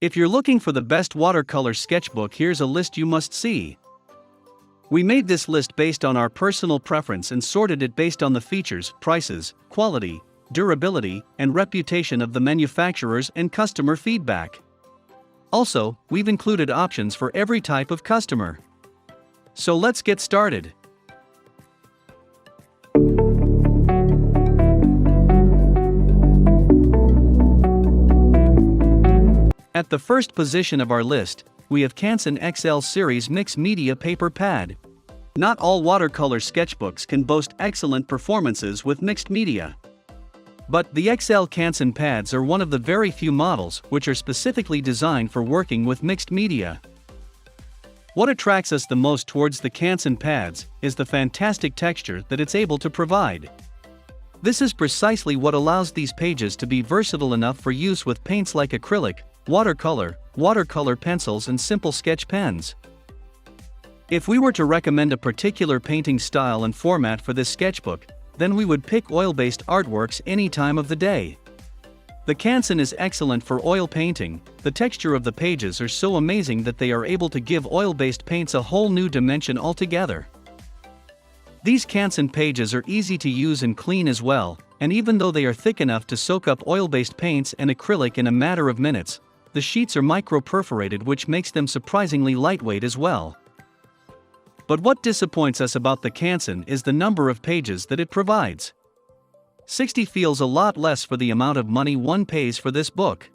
If you're looking for the best watercolor sketchbook, here's a list you must see. We made this list based on our personal preference and sorted it based on the features, prices, quality, durability, and reputation of the manufacturers and customer feedback. Also, we've included options for every type of customer. So let's get started. At the first position of our list, we have Canson XL Series Mixed Media Paper Pad. Not all watercolor sketchbooks can boast excellent performances with mixed media. But the XL Canson pads are one of the very few models which are specifically designed for working with mixed media. What attracts us the most towards the Canson pads is the fantastic texture that it's able to provide. This is precisely what allows these pages to be versatile enough for use with paints like acrylic, watercolor pencils, and simple sketch pens. If we were to recommend a particular painting style and format for this sketchbook, then we would pick oil-based artworks any time of the day. The Canson is excellent for oil painting. The texture of the pages are so amazing that they are able to give oil-based paints a whole new dimension altogether. These Canson pages are easy to use and clean as well, and even though they are thick enough to soak up oil-based paints and acrylic in a matter of minutes, the sheets are micro-perforated, which makes them surprisingly lightweight as well. But what disappoints us about the Canson is the number of pages that it provides. 60 feels a lot less for the amount of money one pays for this book.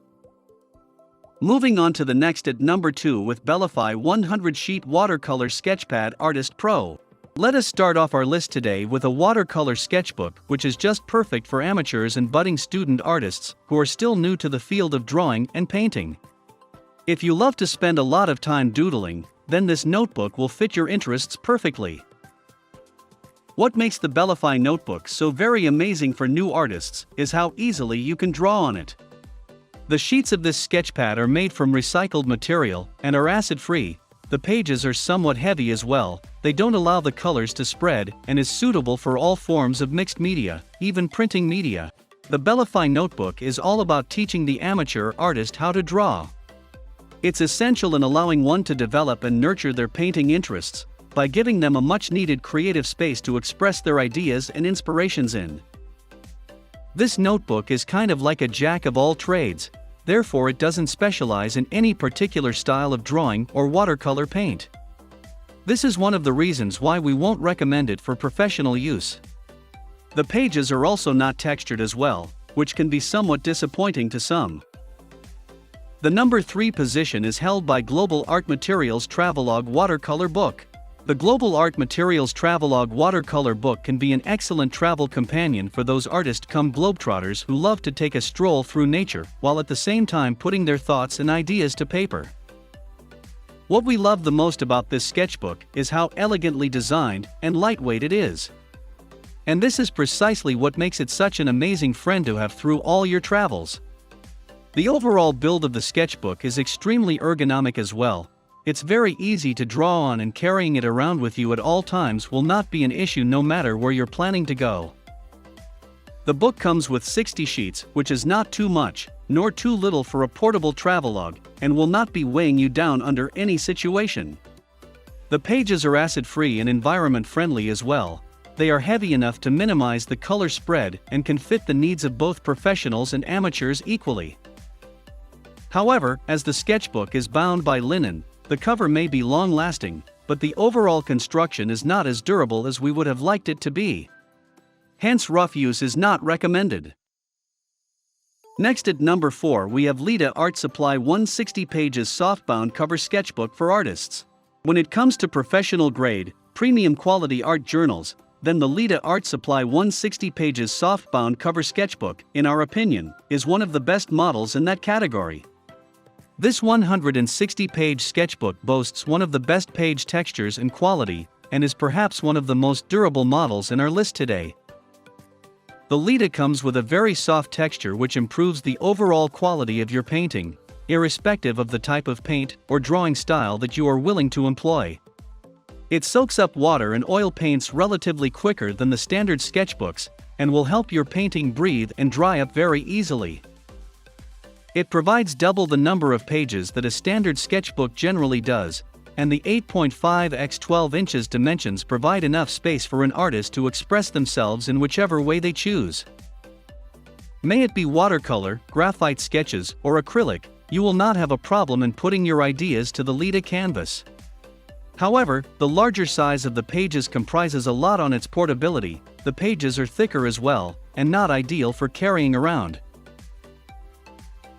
Moving on to the next at number 2 with Bellify 100 Sheet Watercolor Sketchpad Artist Pro. Let us start off our list today with a watercolor sketchbook which is just perfect for amateurs and budding student artists who are still new to the field of drawing and painting. If you love to spend a lot of time doodling, then this notebook will fit your interests perfectly. What makes the Bellify notebook so very amazing for new artists is how easily you can draw on it. The sheets of this sketchpad are made from recycled material and are acid-free. The pages are somewhat heavy as well. They don't allow the colors to spread and is suitable for all forms of mixed media, even printing media. The Bellify notebook is all about teaching the amateur artist how to draw. It's essential in allowing one to develop and nurture their painting interests by giving them a much-needed creative space to express their ideas and inspirations in. This notebook is kind of like a jack of all trades, therefore it doesn't specialize in any particular style of drawing or watercolor paint. This is one of the reasons why we won't recommend it for professional use. The pages are also not textured as well, which can be somewhat disappointing to some. The number 3 position is held by Global Art Materials Travelogue Watercolor Book. The Global Art Materials Travelogue Watercolor Book can be an excellent travel companion for those artist-cum-globetrotters who love to take a stroll through nature while at the same time putting their thoughts and ideas to paper. What we love the most about this sketchbook is how elegantly designed and lightweight it is. And this is precisely what makes it such an amazing friend to have through all your travels. The overall build of the sketchbook is extremely ergonomic as well. It's very easy to draw on, and carrying it around with you at all times will not be an issue no matter where you're planning to go. The book comes with 60 sheets, which is not too much, nor too little for a portable travelogue, and will not be weighing you down under any situation. The pages are acid-free and environment-friendly as well. They are heavy enough to minimize the color spread and can fit the needs of both professionals and amateurs equally. However, as the sketchbook is bound by linen, the cover may be long-lasting, but the overall construction is not as durable as we would have liked it to be. Hence, rough use is not recommended. Next at number 4 we have Leda Art Supply 160 Pages Softbound Cover Sketchbook for Artists. When it comes to professional grade, premium quality art journals, then the Leda Art Supply 160 Pages Softbound Cover Sketchbook, in our opinion, is one of the best models in that category. This 160-page sketchbook boasts one of the best page textures and quality, and is perhaps one of the most durable models in our list today. The Leda comes with a very soft texture which improves the overall quality of your painting, irrespective of the type of paint or drawing style that you are willing to employ. It soaks up water and oil paints relatively quicker than the standard sketchbooks, and will help your painting breathe and dry up very easily. It provides double the number of pages that a standard sketchbook generally does, and the 8.5 x 12 inches dimensions provide enough space for an artist to express themselves in whichever way they choose. May it be watercolor, graphite sketches, or acrylic, you will not have a problem in putting your ideas to the Leda canvas. However, the larger size of the pages comprises a lot on its portability. The pages are thicker as well, and not ideal for carrying around.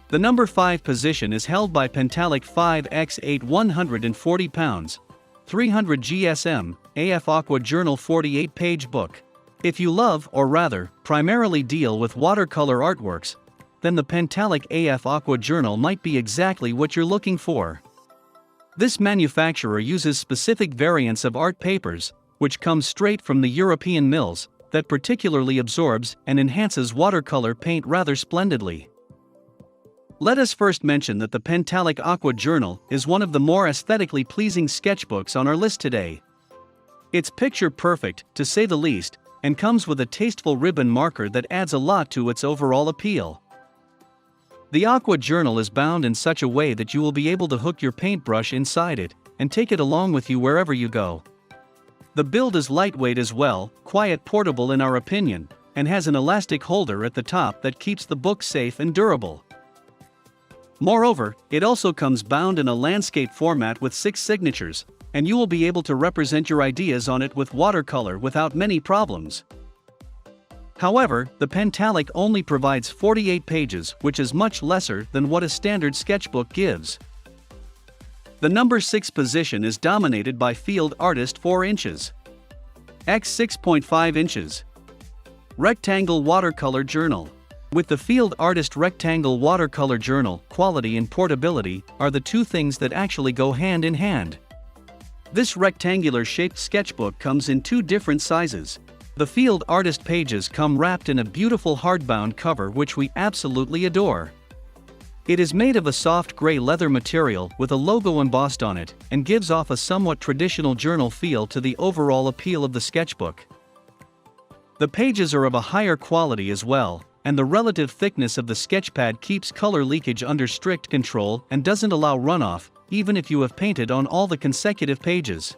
The number 5 position is held by Pentalic 5x8 140 pounds, 300 GSM, AF Aqua Journal 48-page book. If you love, or rather, primarily deal with watercolor artworks, then the Pentalic AF Aqua Journal might be exactly what you're looking for. This manufacturer uses specific variants of art papers, which come straight from the European mills, that particularly absorbs and enhances watercolor paint rather splendidly. Let us first mention that the Pentalic Aqua Journal is one of the more aesthetically pleasing sketchbooks on our list today. It's picture perfect, to say the least, and comes with a tasteful ribbon marker that adds a lot to its overall appeal. The Aqua Journal is bound in such a way that you will be able to hook your paintbrush inside it and take it along with you wherever you go. The build is lightweight as well, quite portable in our opinion, and has an elastic holder at the top that keeps the book safe and durable. Moreover, it also comes bound in a landscape format with 6 signatures, and you will be able to represent your ideas on it with watercolor without many problems. However, the Pentalic only provides 48 pages, which is much lesser than what a standard sketchbook gives. The number 6 position is dominated by Field Artist 4 inches x 6.5 inches Rectangle Watercolor Journal. With the Field Artist Rectangle Watercolor Journal, quality and portability are the two things that actually go hand in hand. This rectangular-shaped sketchbook comes in 2 different sizes. The Field Artist pages come wrapped in a beautiful hardbound cover which we absolutely adore. It is made of a soft gray leather material with a logo embossed on it and gives off a somewhat traditional journal feel to the overall appeal of the sketchbook. The pages are of a higher quality as well, and the relative thickness of the sketchpad keeps color leakage under strict control and doesn't allow runoff, even if you have painted on all the consecutive pages.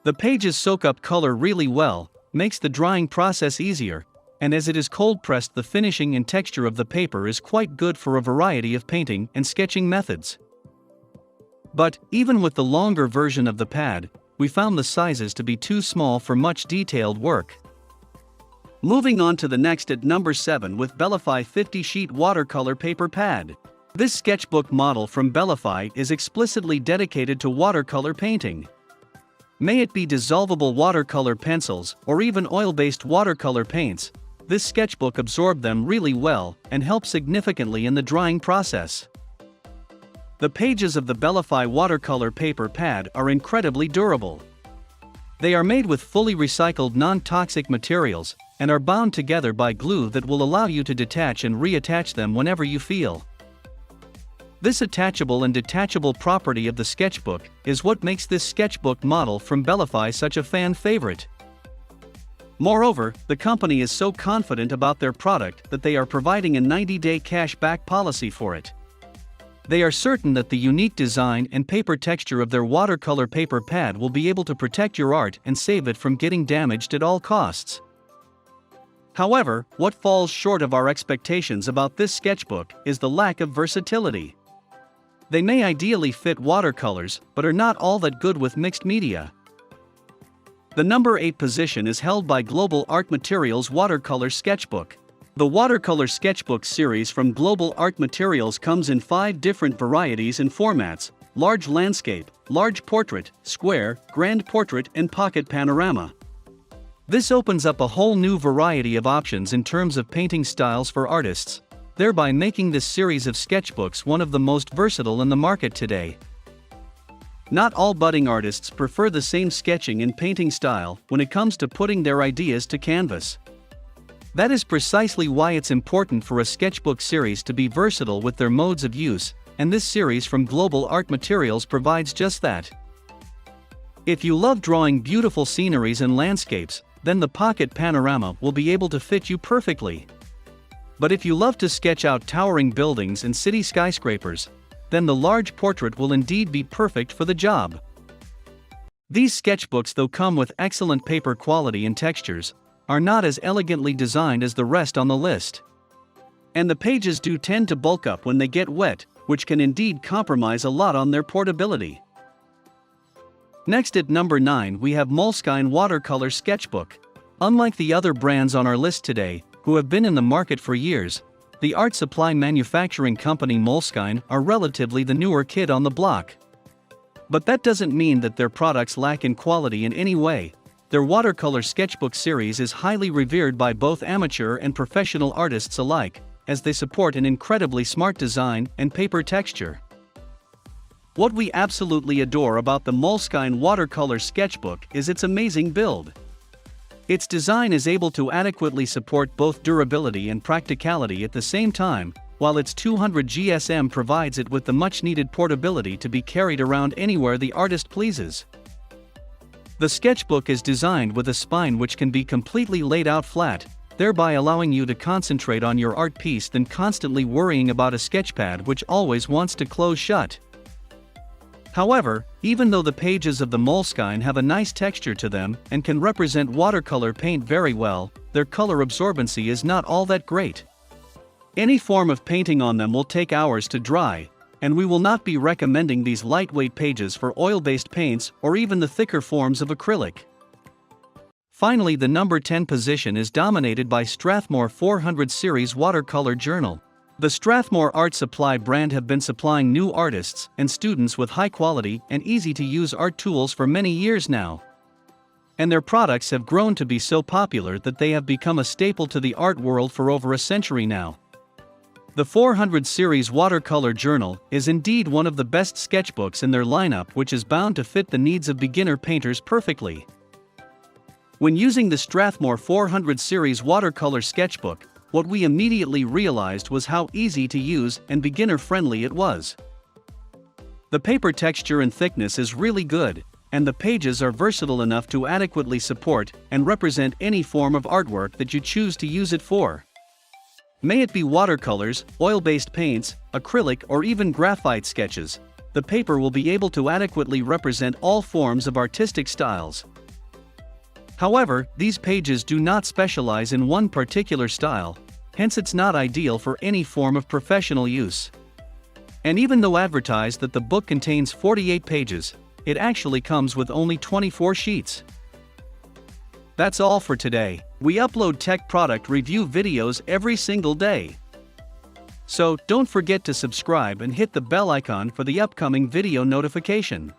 The pages soak up color really well, makes the drying process easier, and as it is cold pressed, the finishing and texture of the paper is quite good for a variety of painting and sketching methods. But, even with the longer version of the pad, we found the sizes to be too small for much detailed work. Moving on to the next at number 7 with Bellify 50-sheet watercolor paper pad. This sketchbook model from Bellify is explicitly dedicated to watercolor painting. May it be dissolvable watercolor pencils or even oil-based watercolor paints, this sketchbook absorbed them really well and helped significantly in the drying process. The pages of the Bellify watercolor paper pad are incredibly durable. They are made with fully recycled non-toxic materials and are bound together by glue that will allow you to detach and reattach them whenever you feel. This attachable and detachable property of the sketchbook is what makes this sketchbook model from Bellify such a fan favorite. Moreover, the company is so confident about their product that they are providing a 90-day cash-back policy for it. They are certain that the unique design and paper texture of their watercolor paper pad will be able to protect your art and save it from getting damaged at all costs. However, what falls short of our expectations about this sketchbook is the lack of versatility. They may ideally fit watercolors, but are not all that good with mixed media. The number 8 position is held by Global Art Materials Watercolor Sketchbook. The Watercolor Sketchbook series from Global Art Materials comes in 5 different varieties and formats: large landscape, large portrait, square, grand portrait, and pocket panorama. This opens up a whole new variety of options in terms of painting styles for artists, thereby making this series of sketchbooks one of the most versatile in the market today. Not all budding artists prefer the same sketching and painting style when it comes to putting their ideas to canvas. That is precisely why it's important for a sketchbook series to be versatile with their modes of use, and this series from Global Art Materials provides just that. If you love drawing beautiful sceneries and landscapes, then the pocket panorama will be able to fit you perfectly. But if you love to sketch out towering buildings and city skyscrapers, then the large portrait will indeed be perfect for the job. These sketchbooks, though come with excellent paper quality and textures, are not as elegantly designed as the rest on the list. And the pages do tend to bulk up when they get wet, which can indeed compromise a lot on their portability. Next at number 9 we have Moleskine Watercolor Sketchbook. Unlike the other brands on our list today, who have been in the market for years, the art supply manufacturing company Moleskine are relatively the newer kid on the block. But that doesn't mean that their products lack in quality in any way. Their watercolor sketchbook series is highly revered by both amateur and professional artists alike, as they support an incredibly smart design and paper texture. What we absolutely adore about the Moleskine Watercolor Sketchbook is its amazing build. Its design is able to adequately support both durability and practicality at the same time, while its 200 GSM provides it with the much-needed portability to be carried around anywhere the artist pleases. The sketchbook is designed with a spine which can be completely laid out flat, thereby allowing you to concentrate on your art piece than constantly worrying about a sketchpad which always wants to close shut. However, even though the pages of the Moleskine have a nice texture to them and can represent watercolor paint very well, their color absorbency is not all that great. Any form of painting on them will take hours to dry, and we will not be recommending these lightweight pages for oil-based paints or even the thicker forms of acrylic. Finally, the number 10 position is dominated by Strathmore 400 Series Watercolor Journal. The Strathmore art supply brand have been supplying new artists and students with high-quality and easy-to-use art tools for many years now. And their products have grown to be so popular that they have become a staple to the art world for over a century now. The 400 Series Watercolor Journal is indeed one of the best sketchbooks in their lineup, which is bound to fit the needs of beginner painters perfectly. When using the Strathmore 400 Series Watercolor Sketchbook, what we immediately realized was how easy to use and beginner-friendly it was. The paper texture and thickness is really good, and the pages are versatile enough to adequately support and represent any form of artwork that you choose to use it for. May it be watercolors, oil-based paints, acrylic, or even graphite sketches, the paper will be able to adequately represent all forms of artistic styles. However, these pages do not specialize in one particular style, hence it's not ideal for any form of professional use. And even though advertised that the book contains 48 pages, it actually comes with only 24 sheets. That's all for today. We upload tech product review videos every single day. So don't forget to subscribe and hit the bell icon for the upcoming video notification.